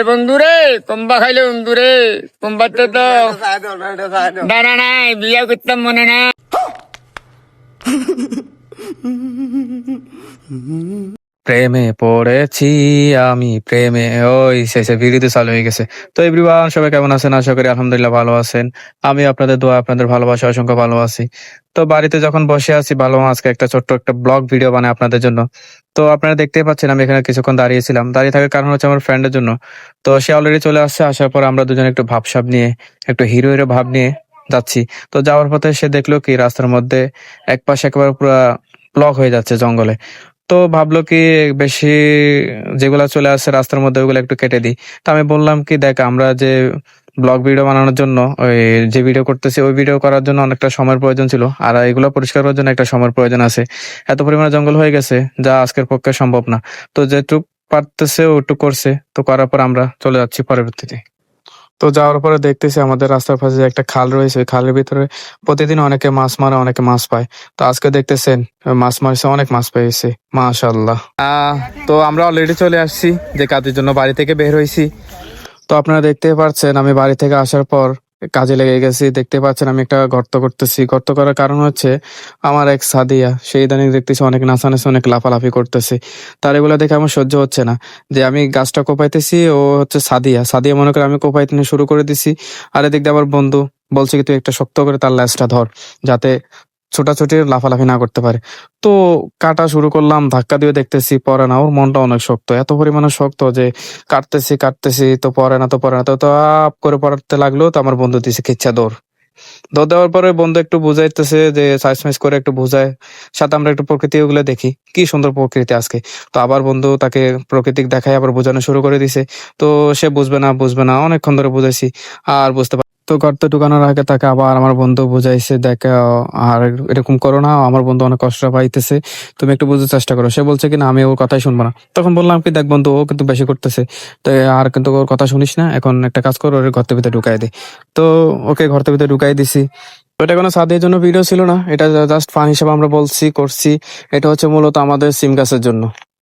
বন্ধুরে কম্বা খাইলে বন্ধুরে কম্বাতে তো দাঁড়া নাই বিয়া করতাম মনে না। প্রেমে পড়েছি আমি প্রেমে ওই শেষে ভিডিও চালু হয়ে গেছে। তো এভরিওয়ান সবাই কেমন আছেন? আশা করি আলহামদুলিল্লাহ ভালো আছেন। আমি আপনাদের দোয়া আপনাদের ভালোবাসা অসংখ্য ভালো আছি। তো বাড়িতে যখন বসে আছি ভাবলাম আজকে একটা ছোট্ট একটা ব্লগ ভিডিও বানাই আপনাদের জন্য। তো আপনারা দেখতেই পাচ্ছেন আমি এখানে কিছুক্ষণ দাঁড়িয়েছিলাম, দাঁড়িয়ে থাকার কারণ হচ্ছে আমার ফ্রেন্ডের জন্য। তো সে অলরেডি চলে আসছে, আসার পর আমরা দুজন একটু ভাবসাব নিয়ে একটু হিরো হিরো ভাব নিয়ে যাচ্ছি। তো যাওয়ার পথে সে দেখলো কি রাস্তার মধ্যে এক পাশে একেবারে পুরো ব্লক হয়ে যাচ্ছে জঙ্গলে। তো ভাবলো কি বেশি যেগুলা চলে আসছে রাস্তার মধ্যে ওগুলো একটু কেটে দিই। তো আমি বললাম কি দেখ আমরা যে ব্লগ ভিডিও বানানোর জন্য ওই যে ভিডিও করতেছি ওই ভিডিও করার জন্য অনেকটা সময়ের প্রয়োজন ছিল, আর এগুলো পরিষ্কার করার জন্য একটা সময়ের প্রয়োজন আছে। এত পরিমাণে জঙ্গল হয়ে গেছে যা আজকের পক্ষে সম্ভব না। তো যেটুক পারতেছে ওটুক করছে, তো করার পর আমরা চলে যাচ্ছি পরবর্তীতে। তো যাওয়ার পরে দেখতেছি আমাদের রাস্তার পাশে যে একটা খাল রয়েছে, ওই খালের ভিতরে প্রতিদিন অনেকে মাছ মারে, অনেকে মাছ পায়। তো আজকে দেখতেছেন মাছ মারছে, অনেক মাছ পেয়েছে মাশাআল্লাহ। তো আমরা অলরেডি চলে আসছি যে কাজের জন্য বাড়ি থেকে বের হয়েছি। তো আপনারা দেখতেই পাচ্ছেন আমি বাড়ি থেকে আসার পর কাজে লেগে গেছি। দেখতে পাচ্ছেন আমি একটা গর্ত করতেছি। গর্ত করার কারণ হচ্ছে আমার এক সাদিয়া সেই ইদানিং দেখতেছি অনেক নাচানাচি অনেক লাফালাফি করতেছে। তার এগুলো দেখে আমার সহ্য হচ্ছে না যে আমি গাছটা কোপাইতেছি, ও হচ্ছে সাদিয়া সাদিয়া মনে করে আমি কোপাইতে শুরু করে দিছি। আর এদিক দিয়ে আমার বন্ধু বলছে কি তুই একটা শক্ত করে তার ল্যাজটা ধর যাতে ছোটাছুটি লাফালাফি না করতে পারে। তো কাটা শুরু করলাম, ধাক্কা দিয়ে দেখতেছি পরে না, ওর মনটা অনেক শক্ত, এত পরিমাণে শক্ত যে কাটতেছি কাটতেছি তো পরে না তো পরে না, তো তো আপ করে পড়াতে লাগলো। তো আমার বন্ধু দিছে খিচ্ছা দৌড়। দৌড় দেওয়ার পরে বন্ধু একটু বুঝাইতেছে যে সাইজ মাইজ করে একটু বুঝায়, সাথে আমরা একটু প্রকৃতি ওগুলো দেখি কি সুন্দর প্রকৃতি আজকে। তো আবার বন্ধু তাকে প্রকৃতিক দেখায় আবার বোঝানো শুরু করে দিছে। তো সে বুঝবে না অনেকক্ষণ ধরে বুঝাইছি আর বুঝতে পার। তো গর্তে ঢুকানোর আগে তাকে আবার আমার বন্ধু বুঝাইছে দেখ আর এরকম করো না, আমার বন্ধু অনেক কষ্ট পাইতেছে, তুমি একটু বুঝতে চেষ্টা করো। সে বলছে কিনা আমি ওর কথাই শুনবো না। তখন বললাম কি দেখ বন্ধু ও কিন্তু বেশি করতেছে, তো আর কিন্তু ওর কথা শুনিস না, এখন একটা কাজ কর ওর ঘরের ভিতরে ঢুকাই দে। তো ওকে ঘরের ভিতরে ঢুকাই দিছি। তো এটা কোনো সাদের জন্য ভিডিও ছিল না, এটা জাস্ট ফান হিসেবে আমরা বলছি করছি। এটা হচ্ছে মূলত আমাদের সিম গাছের জন্য।